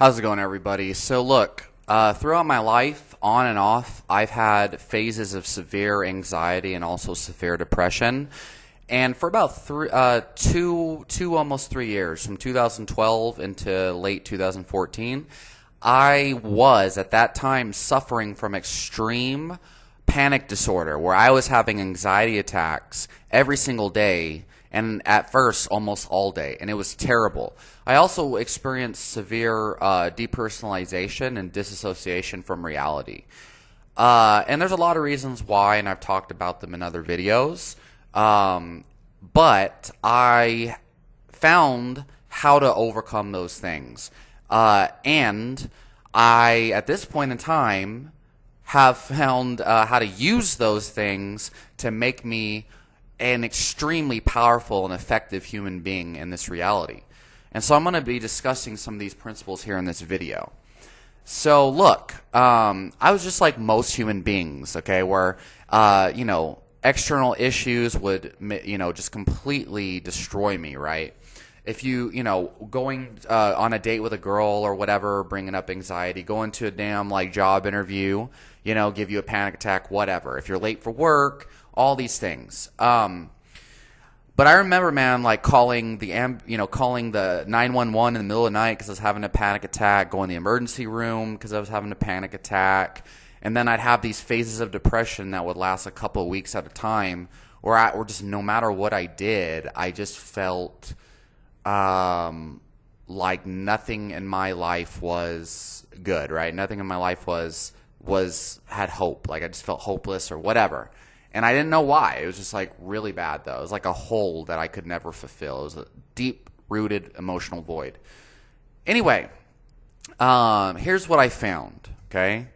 How's it going, everybody? So look, throughout my life, on and off, I've had phases of severe anxiety and also severe depression. And for about almost 3 years, from 2012 into late 2014, I was at that time suffering from extreme panic disorder, where I was having anxiety attacks every single day, and at first almost all day, and it was terrible. I also experienced severe depersonalization and disassociation from reality. And there's a lot of reasons why, and I've talked about them in other videos. But I found how to overcome those things. And I, at this point in time, have found how to use those things to make me an extremely powerful and effective human being in this reality. And so I'm going to be discussing some of these principles here in this video. So look, I was just like most human beings, okay, where, external issues would, just completely destroy me, right? If going on a date with a girl or whatever, bringing up anxiety, going to a damn job interview, give you a panic attack, whatever. If you're late for work, all these things. But I remember, man, calling the 911 in the middle of the night because I was having a panic attack, going to the emergency room because I was having a panic attack, and then I'd have these phases of depression that would last a couple of weeks at a time, or just no matter what I did, I just felt like nothing in my life was good, right? Nothing in my life had hope. Like I just felt hopeless or whatever. And I didn't know why. It was just really bad, though. It was like a hole that I could never fulfill. It was a deep-rooted emotional void. Anyway, here's what I found, okay?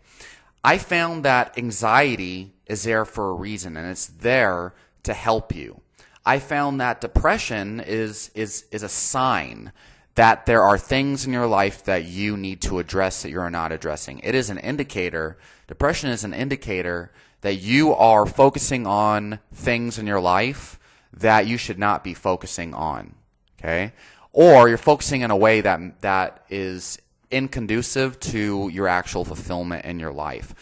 I found that anxiety is there for a reason, and it's there to help you. I found that depression is a sign that there are things in your life that you need to address that you're not addressing. It is an indicator. Depression is an indicator that you are focusing on things in your life that you should not be focusing on, okay? Or you're focusing in a way that is inconducive to your actual fulfillment in your life.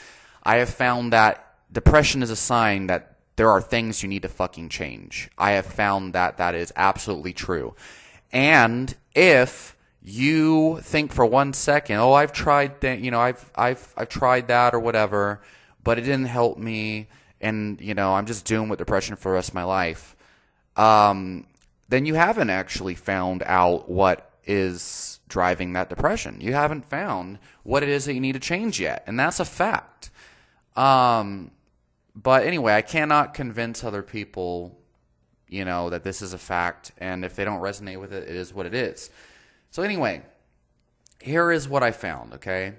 I have found that depression is a sign that there are things you need to fucking change. I have found that that is absolutely true. And if you think for 1 second, oh, I've tried that, I've tried that or whatever, but it didn't help me, and I'm just doomed with depression for the rest of my life, then you haven't actually found out what is driving that depression. You haven't found what it is that you need to change yet, and that's a fact. But anyway, I cannot convince other people, that this is a fact, and if they don't resonate with it, it is what it is. So anyway, here is what I found, okay?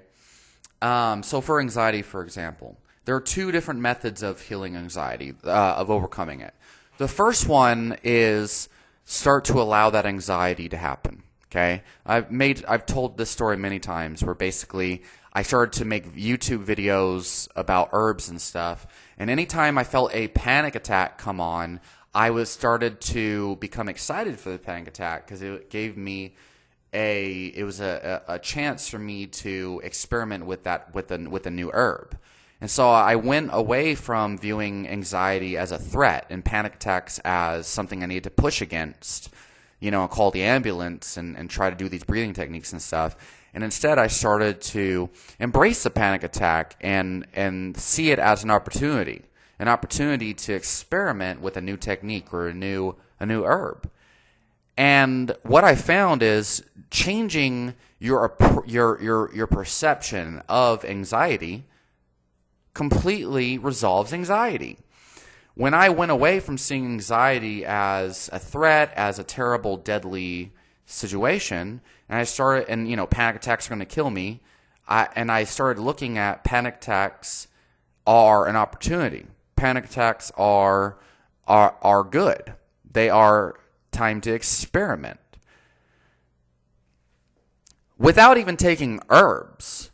So for anxiety, for example, there are two different methods of healing anxiety, of overcoming it. The first one is start to allow that anxiety to happen, okay? I've told this story many times where basically I started to make YouTube videos about herbs and stuff, and anytime I felt a panic attack come on, I started to become excited for the panic attack because it gave me a chance for me to experiment with a new herb. And so I went away from viewing anxiety as a threat and panic attacks as something I needed to push against, call the ambulance and try to do these breathing techniques and stuff. And instead I started to embrace the panic attack and see it as an opportunity to experiment with a new technique or a new herb. And what I found is changing your perception of anxiety completely resolves anxiety. When I went away from seeing anxiety as a threat, as a terrible, deadly situation, and I started, panic attacks are going to kill me, I started looking at panic attacks are an opportunity. Panic attacks are good. They are time to experiment. Without even taking herbs,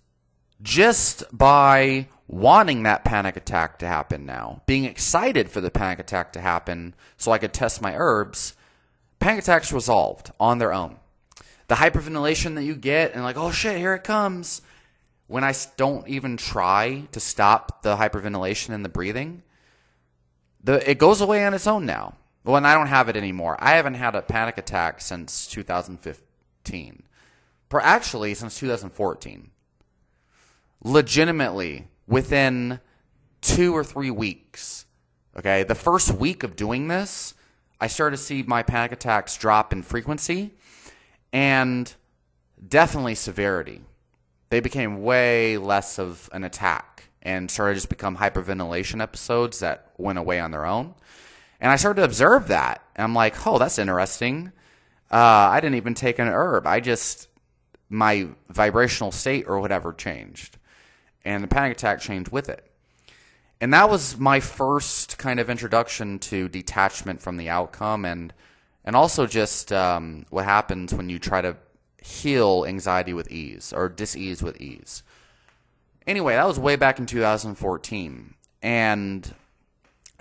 just by wanting that panic attack to happen now, being excited for the panic attack to happen so I could test my herbs, panic attacks resolved on their own. the hyperventilation that you get and like, oh shit, here it comes. When I don't even try to stop the hyperventilation and the breathing, it goes away on its own now. Well, and I don't have it anymore. I haven't had a panic attack since 2015. Actually, since 2014. Legitimately, within 2 or 3 weeks. Okay, the first week of doing this, I started to see my panic attacks drop in frequency and definitely severity. They became way less of an attack and started to just become hyperventilation episodes that went away on their own. And I started to observe that. And I'm like, oh, that's interesting. I didn't even take an herb. My vibrational state or whatever changed. And the panic attack changed with it. And that was my first kind of introduction to detachment from the outcome and also just what happens when you try to heal anxiety with ease or dis-ease with ease. Anyway, that was way back in 2014. And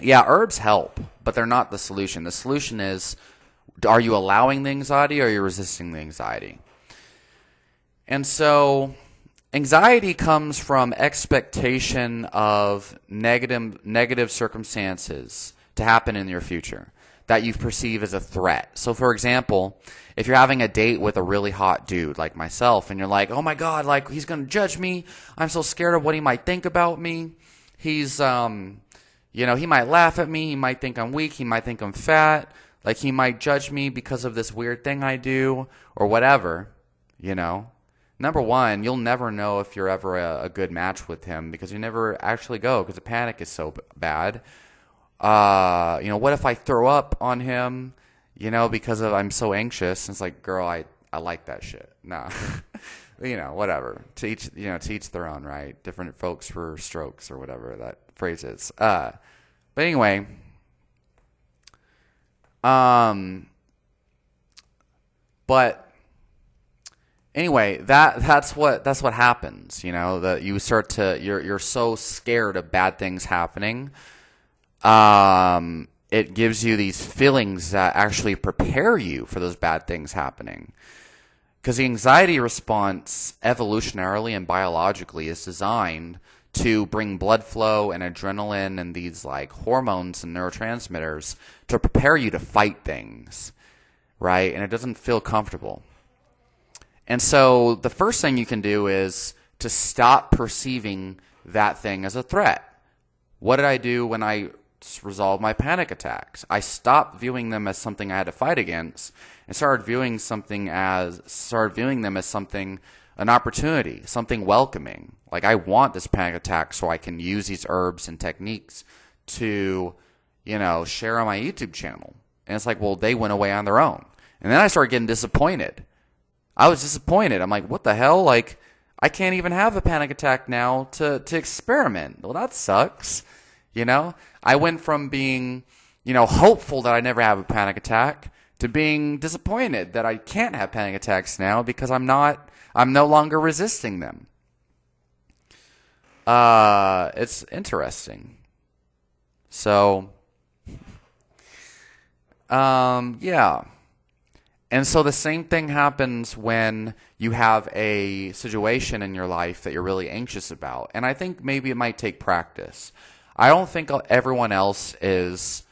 yeah, herbs help, but they're not the solution. The solution is, are you allowing the anxiety or are you resisting the anxiety? And so anxiety comes from expectation of negative circumstances to happen in your future that you perceive as a threat. So for example, if you're having a date with a really hot dude like myself and you're like, oh my God, like he's going to judge me. I'm so scared of what he might think about me. He's, he might laugh at me. He might think I'm weak. He might think I'm fat. Like he might judge me because of this weird thing I do or whatever, Number one, you'll never know if you're ever a good match with him because you never actually go because the panic is so bad. What if I throw up on him, because I'm so anxious? And it's like, girl, I like that shit. Nah, whatever. To each their own, right? Different folks for strokes or whatever that phrase is. But anyway, Anyway, that's what happens, that you start to you're so scared of bad things happening. It gives you these feelings that actually prepare you for those bad things happening. Because the anxiety response evolutionarily and biologically is designed to bring blood flow and adrenaline and these like hormones and neurotransmitters to prepare you to fight things, right? And it doesn't feel comfortable. And so the first thing you can do is to stop perceiving that thing as a threat. What did I do when I resolved my panic attacks? I stopped viewing them as something I had to fight against and started viewing them as something, an opportunity, something welcoming. Like I want this panic attack so I can use these herbs and techniques to, share on my YouTube channel. And it's like, well, they went away on their own. And then I started getting disappointed. I was disappointed. I'm like, what the hell? Like, I can't even have a panic attack now to experiment. Well, that sucks. I went from being, hopeful that I never have a panic attack to being disappointed that I can't have panic attacks now because I'm no longer resisting them. It's interesting. So, yeah. And so the same thing happens when you have a situation in your life that you're really anxious about. And I think maybe it might take practice. I don't think everyone else is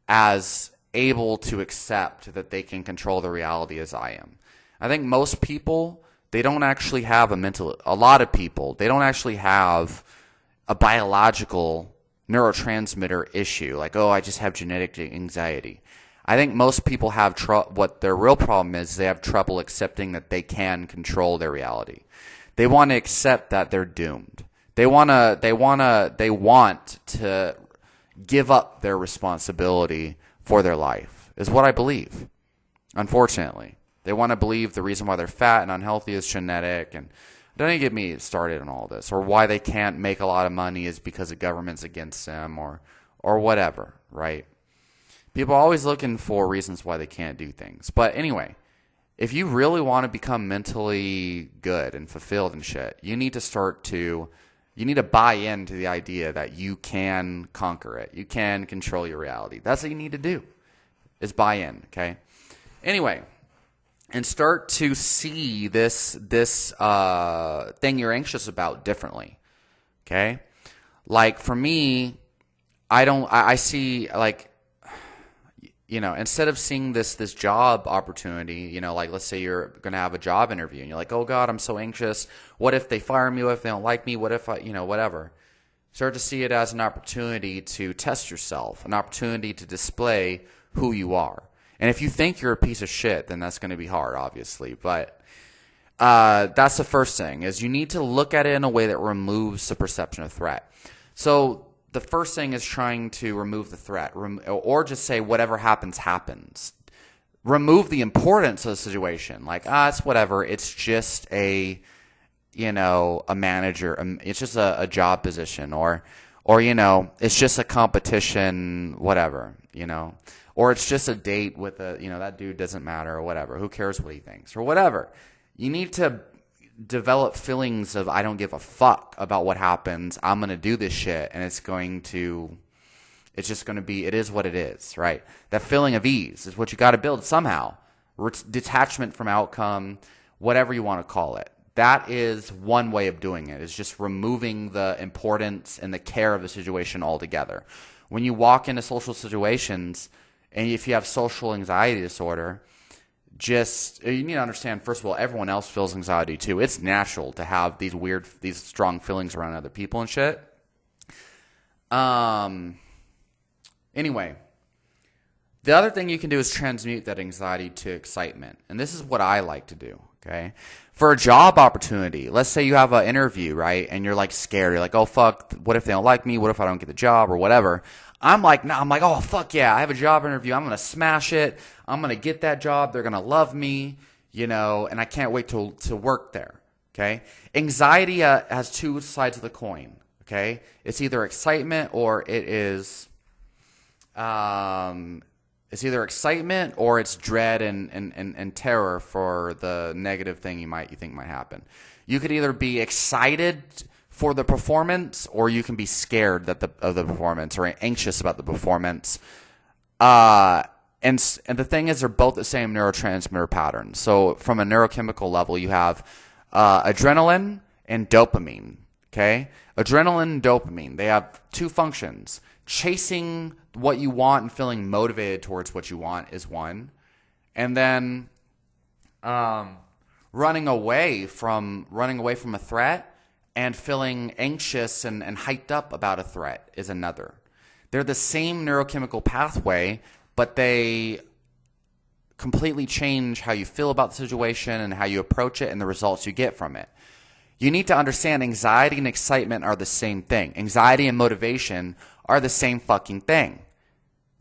as able to accept that they can control the reality as I am. I think most people, they don't actually have a lot of people, they don't actually have a biological neurotransmitter issue. Like, oh, I just have genetic anxiety. I think most people have what their real problem is. They have trouble accepting that they can control their reality. They want to accept that they're doomed. They want to give up their responsibility for their life, is what I believe. Unfortunately, they want to believe the reason why they're fat and unhealthy is genetic, and don't even get me started on all this, or why they can't make a lot of money is because the government's against them, or whatever, right? People are always looking for reasons why they can't do things. But anyway, if you really want to become mentally good and fulfilled and shit, you need to buy into the idea that you can conquer it. You can control your reality. That's what you need to do, is buy in, okay? Anyway, and start to see this thing you're anxious about differently. Okay, like for me, I see like, instead of seeing this job opportunity, like let's say you're going to have a job interview and you're like, oh God, I'm so anxious. What if they fire me? What if they don't like me? What if whatever. Start to see it as an opportunity to test yourself, an opportunity to display who you are. And if you think you're a piece of shit, then that's going to be hard, obviously. But that's the first thing, is you need to look at it in a way that removes the perception of threat. So the first thing is trying to remove the threat, or just say whatever happens, happens. Remove the importance of the situation. Like, it's whatever. It's just a manager. It's just a job position, or it's just a competition, whatever, or it's just a date with that dude doesn't matter, or whatever. Who cares what he thinks, or whatever. You need to develop feelings of, I don't give a fuck about what happens. I'm going to do this shit, and it's just going to be, it is what it is, right? That feeling of ease is what you got to build somehow. Detachment from outcome, whatever you want to call it. That is one way of doing it, is just removing the importance and the care of the situation altogether. When you walk into social situations, and if you have social anxiety disorder, you need to understand, first of all, everyone else feels anxiety too. It's natural to have these strong feelings around other people and shit. Anyway, the other thing you can do is transmute that anxiety to excitement. And this is what I like to do, okay? For a job opportunity, let's say you have an interview, right? And you're like scared. You're like, oh, fuck, what if they don't like me? What if I don't get the job or whatever? I'm like, oh, fuck yeah, I have a job interview. I'm going to smash it. I'm going to get that job. They're going to love me, and I can't wait to work there, okay? Anxiety has two sides of the coin, okay? It's either excitement or it's either excitement or it's dread and terror for the negative thing you think might happen. You could either be excited for the performance, or you can be scared of the performance, or anxious about the performance. And the thing is, they're both the same neurotransmitter pattern. So from a neurochemical level, you have adrenaline and dopamine. Okay, adrenaline and dopamine, they have two functions. Chasing what you want and feeling motivated towards what you want is one, and then running away from a threat and feeling anxious and hyped up about a threat is another. They're the same neurochemical pathway, but they completely change how you feel about the situation and how you approach it and the results you get from it. You need to understand anxiety and excitement are the same thing. Anxiety and motivation are the same fucking thing.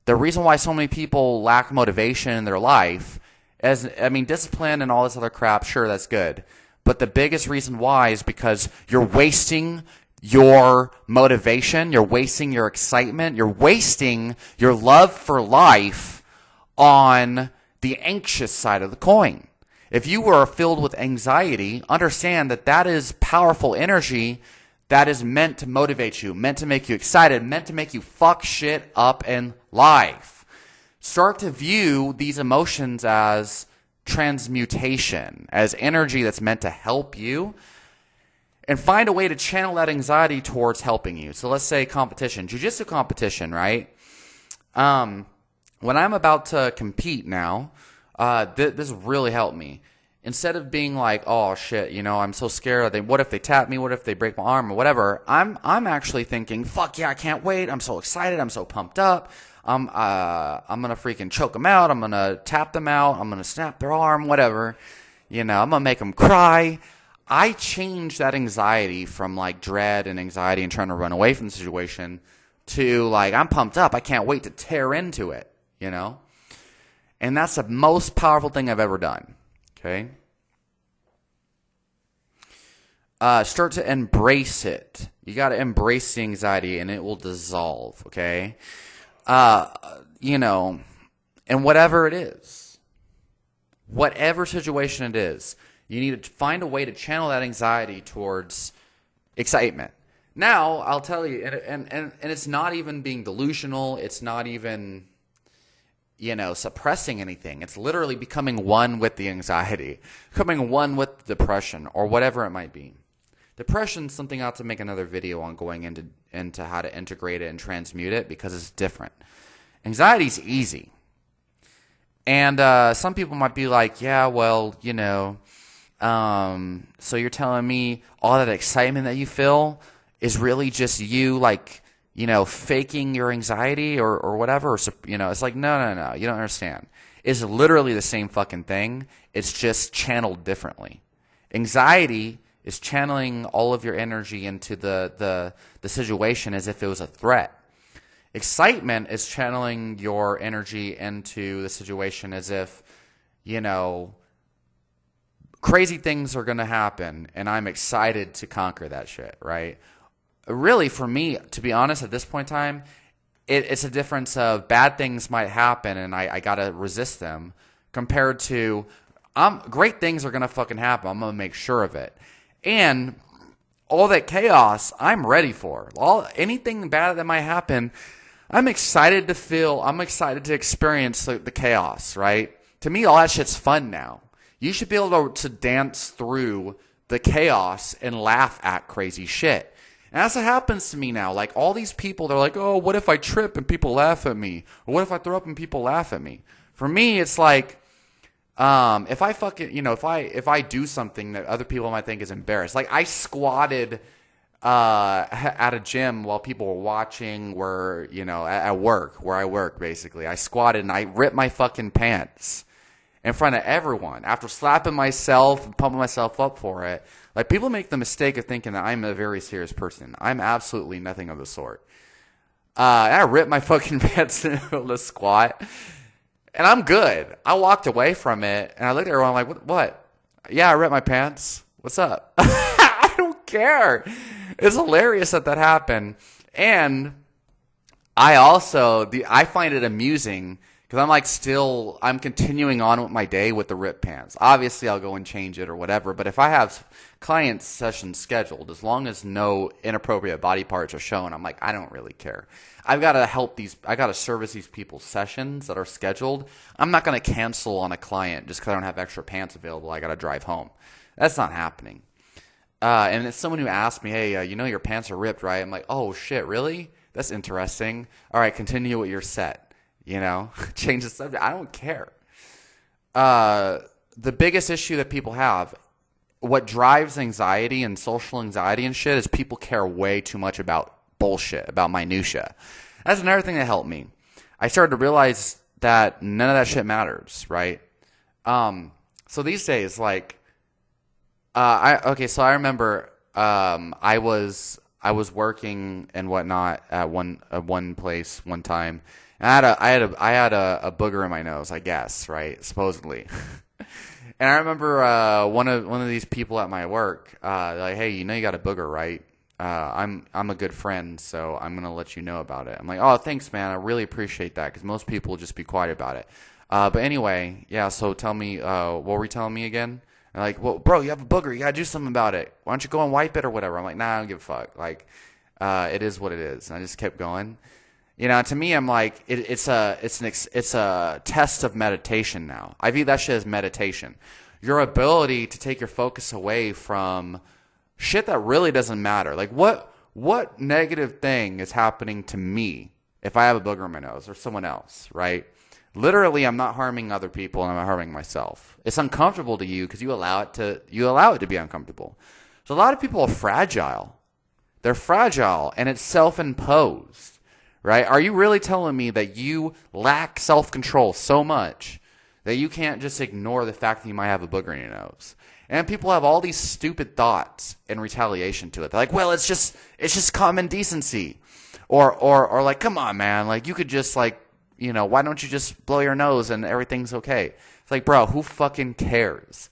The reason why so many people lack motivation in their life is, discipline and all this other crap, sure, that's good. But the biggest reason why is because you're wasting your motivation, you're wasting your excitement, you're wasting your love for life on the anxious side of the coin. If you were filled with anxiety, understand that is powerful energy that is meant to motivate you, meant to make you excited, meant to make you fuck shit up in life. Start to view these emotions as transmutation, as energy that's meant to help you, and find a way to channel that anxiety towards helping you. So let's say competition, jiu-jitsu competition, right? When I'm about to compete now, this really helped me. Instead of being like, oh shit, I'm so scared. What if they tap me? What if they break my arm or whatever? I'm actually thinking, fuck yeah, I can't wait. I'm so excited. I'm so pumped up. I'm gonna freaking choke them out. I'm gonna tap them out. I'm gonna snap their arm, whatever. I'm gonna make them cry. I changed that anxiety from like dread and anxiety and trying to run away from the situation to like, I'm pumped up. I can't wait to tear into it, And that's the most powerful thing I've ever done. Okay? Start to embrace it. You got to embrace the anxiety and it will dissolve, okay? And whatever it is, whatever situation it is, you need to find a way to channel that anxiety towards excitement. Now, I'll tell you, and it's not even being delusional. It's not even suppressing anything. It's literally becoming one with the anxiety, becoming one with the depression, or whatever it might be. Depression's something I have to make another video on, going into how to integrate it and transmute it, because it's different. Anxiety's easy. And some people might be like, yeah, well, so you're telling me all that excitement that you feel is really just you, like, faking your anxiety or whatever. It's like, no, you don't understand. It's literally the same fucking thing. It's just channeled differently. Anxiety is channeling all of your energy into the situation as if it was a threat. Excitement is channeling your energy into the situation as if, crazy things are going to happen and I'm excited to conquer that shit, right? Really, for me, to be honest, at this point in time, it's a difference of bad things might happen and I got to resist them, compared to great things are going to fucking happen. I'm going to make sure of it. And all that chaos, I'm ready for. Anything bad that might happen, I'm excited to feel. I'm excited to experience the chaos, right? To me, all that shit's fun now. You should be able to dance through the chaos and laugh at crazy shit. And that's what happens to me now. Like, all these people, they're like, oh, what if I trip and people laugh at me? Or what if I throw up and people laugh at me? For me, it's like, if I fucking, if I do something that other people might think is embarrassed. Like, I squatted at a gym while people were watching, at work, where I work, basically. I squatted and I ripped my fucking pants in front of everyone after slapping myself and pumping myself up for it. Like, people make the mistake of thinking that I'm a very serious person. I'm absolutely nothing of the sort. I ripped my fucking pants in the squat, and I'm good. I walked away from it, and I looked at everyone like, what? Yeah, I ripped my pants. What's up? I don't care. It's hilarious that happened. And I find it amusing, because I'm continuing on with my day with the ripped pants. Obviously, I'll go and change it or whatever, but if I have client sessions scheduled, as long as no inappropriate body parts are shown, I'm like, I don't really care. I've got to service these people's sessions that are scheduled. I'm not going to cancel on a client just because I don't have extra pants available. I got to drive home. That's not happening. And it's someone who asked me, hey, your pants are ripped, right? I'm like, oh shit, really? That's interesting. All right, continue with your set. Change the subject. I don't care. The biggest issue that people have, what drives anxiety and social anxiety and shit, is people care way too much about bullshit, about minutia. That's another thing that helped me. I started to realize that none of that shit matters, right? So these days, like, so I remember I was working and whatnot at one place one time. And I had a booger in my nose, I guess, right? Supposedly. And I remember one of these people at my work, like, hey, you got a booger, right? I'm a good friend, so I'm gonna let you know about it. I'm like, oh, thanks, man. I really appreciate that, because most people will just be quiet about it. But anyway, yeah. So tell me, what were you telling me again? And like, well, bro, you have a booger. You gotta do something about it. Why don't you go and wipe it or whatever? I'm like, nah, I don't give a fuck. Like, it is what it is. And I just kept going. To me, I'm like, it's a test of meditation now. I view that shit as meditation. Your ability to take your focus away from shit that really doesn't matter. Like, what negative thing is happening to me if I have a booger in my nose or someone else, right? Literally, I'm not harming other people and I'm not harming myself. It's uncomfortable to you because you allow it to be uncomfortable. So a lot of people are fragile. They're fragile, and it's self-imposed. Right? Are you really telling me that you lack self-control so much that you can't just ignore the fact that you might have a booger in your nose? And people have all these stupid thoughts in retaliation to it. They're like, well, it's just common decency. Or like, come on, man. Like, you could just why don't you just blow your nose and everything's okay? It's like, bro, who fucking cares?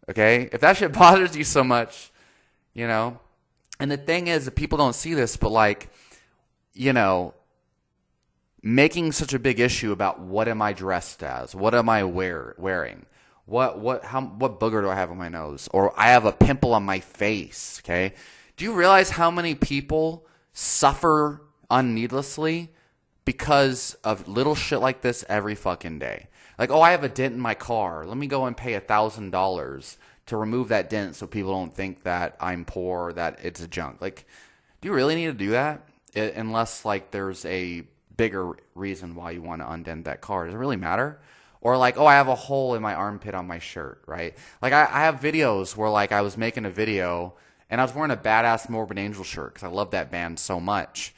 Okay? If that shit bothers you so much, And the thing is that people don't see this, but like, making such a big issue about what am I dressed as? What am I wearing? What booger do I have on my nose? Or I have a pimple on my face, okay? Do you realize how many people suffer unneedlessly because of little shit like this every fucking day. Like, oh, I have a dent in my car. Let me go and pay $1,000 to remove that dent so people don't think that I'm poor or that it's a junk. Like, do you really need to do that? Unless, like, there's a bigger reason why you want to undent that car. Does it really matter? Or like, oh, I have a hole in my armpit on my shirt, right? Like, I have videos where, like, I was making a video and I was wearing a badass Morbid Angel shirt because I love that band so much.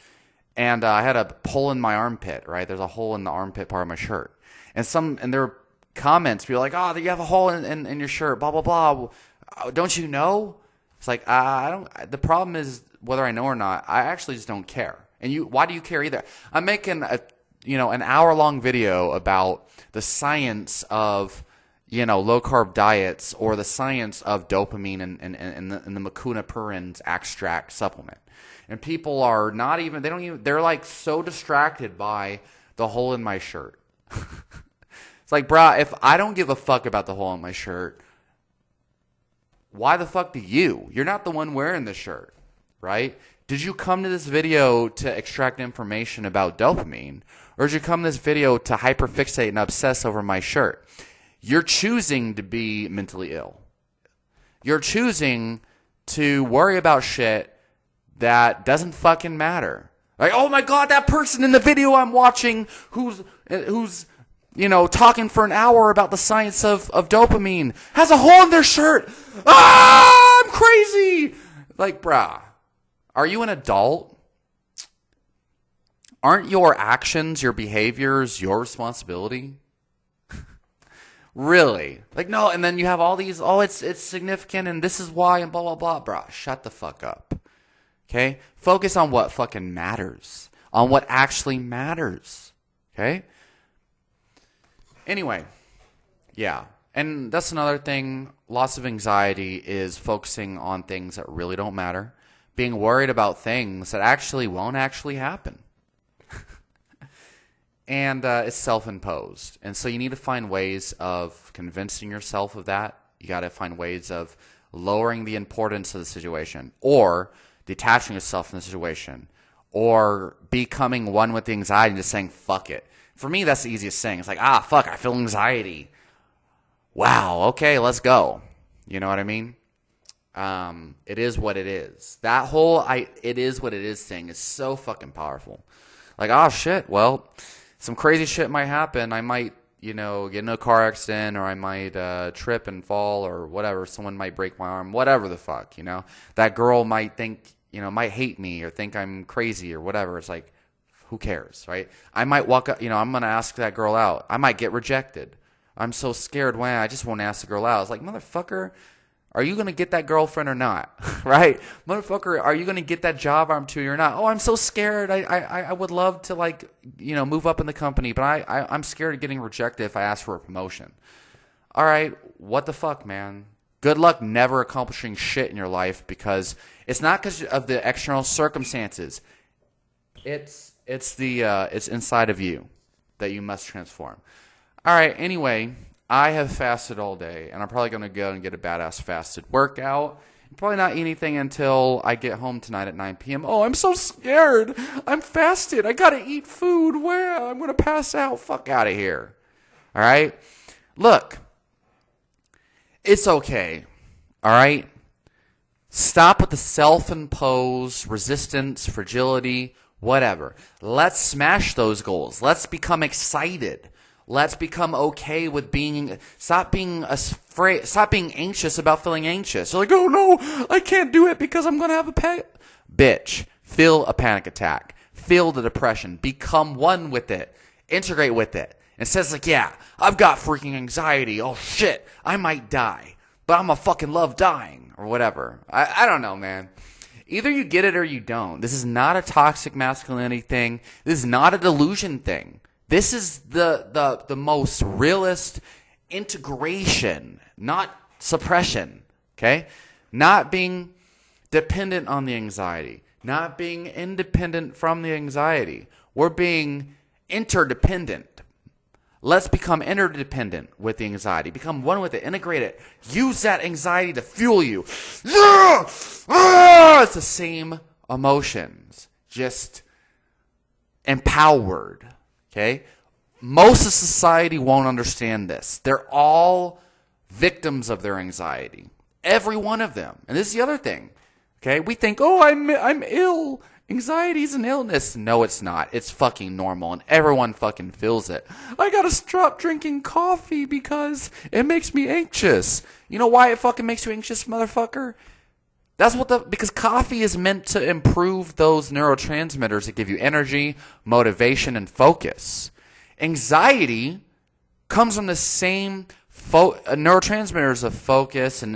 And I had a hole in my armpit, right? There's a hole in the armpit part of my shirt. And there were comments, people like, oh, you have a hole in your shirt, blah, blah, blah. Don't you know? It's like, I don't. The problem is, whether I know or not, I actually just don't care. And why do you care either? I'm making an hour-long video about the science of, low-carb diets or the science of dopamine and the Mucuna pruriens extract supplement. And people are they're like so distracted by the hole in my shirt. It's like, brah, if I don't give a fuck about the hole in my shirt, why the fuck do you? You're not the one wearing the shirt, right? Did you come to this video to extract information about dopamine? Or did you come to this video to hyperfixate and obsess over my shirt? You're choosing to be mentally ill. You're choosing to worry about shit that doesn't fucking matter. Like, oh my God, that person in the video I'm watching who's talking for an hour about the science of dopamine has a hole in their shirt. Ah, I'm crazy. Like, brah, are you an adult? Aren't your actions, your behaviors, your responsibility? Really? Like, no, and then you have all these, oh, it's significant and this is why and blah, blah, blah. Brah, shut the fuck up. Okay? Focus on what fucking matters. On what actually matters. Okay? Anyway, yeah. And that's another thing. Lots of anxiety is focusing on things that really don't matter. Being worried about things that actually won't actually happen. And it's self-imposed. And so you need to find ways of convincing yourself of that. You got to find ways of lowering the importance of the situation, or detaching yourself from the situation, or becoming one with the anxiety and just saying, fuck it. For me, that's the easiest thing. It's like, fuck, I feel anxiety. Wow, okay, let's go. You know what I mean? It is what it is. That whole it is what it is thing is so fucking powerful. Like, shit, well, some crazy shit might happen. I might, get in a car accident, or I might trip and fall, or whatever. Someone might break my arm, whatever the fuck, That girl might think, might hate me or think I'm crazy or whatever. It's like, who cares, right? I might walk up, I'm going to ask that girl out. I might get rejected. I'm so scared when I just won't ask the girl out. It's like, motherfucker, are you going to get that girlfriend or not? Right? Motherfucker, are you going to get that job opportunity or not? Oh, I'm so scared. I would love to, move up in the company, but I'm scared of getting rejected if I ask for a promotion. All right, what the fuck, man? Good luck never accomplishing shit in your life, because it's not because of the external circumstances. It's inside of you that you must transform. All right, anyway, I have fasted all day, and I'm probably going to go and get a badass fasted workout. Probably not eat anything until I get home tonight at 9 p.m. Oh, I'm so scared. I'm fasted. I got to eat food. Where? I'm going to pass out. Fuck out of here. All right? Look, it's okay. All right? Stop with the self-imposed resistance, fragility, whatever. Let's smash those goals. Let's become excited. Let's become okay with stop being afraid, stop being anxious about feeling anxious. You're like, oh no, I can't do it because I'm going to have a panic. Bitch, feel a panic attack. Feel the depression. Become one with it. Integrate with it. And says like, yeah, I've got freaking anxiety. Oh shit, I might die, but I'm going to fucking love dying or whatever. I don't know, man. Either you get it or you don't. This is not a toxic masculinity thing. This is not a delusion thing. This is the most realist integration, not suppression, okay? Not being dependent on the anxiety, not being independent from the anxiety. We're being interdependent. Let's become interdependent with the anxiety. Become one with it. Integrate it. Use that anxiety to fuel you. Yeah! It's the same emotions, just empowered. Okay? Most of society won't understand this. They're all victims of their anxiety. Every one of them. And this is the other thing. Okay? We think, oh, I'm ill. Anxiety is an illness. No, it's not. It's fucking normal, and everyone fucking feels it. I gotta stop drinking coffee because it makes me anxious. You know why it fucking makes you anxious, motherfucker? Because coffee is meant to improve those neurotransmitters that give you energy, motivation, and focus. Anxiety comes from the same neurotransmitters of focus and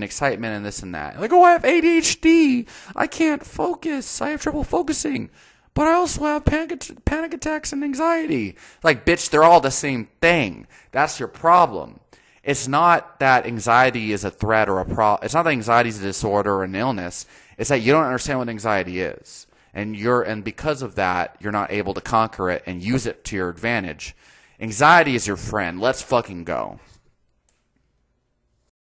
excitement and this and that. Like, oh, I have ADHD. I can't focus. I have trouble focusing. But I also have panic attacks and anxiety. Like, bitch, they're all the same thing. That's your problem. It's not that anxiety is a threat or a problem. It's not that anxiety is a disorder or an illness. It's that you don't understand what anxiety is. And because of that, you're not able to conquer it and use it to your advantage. Anxiety is your friend. Let's fucking go.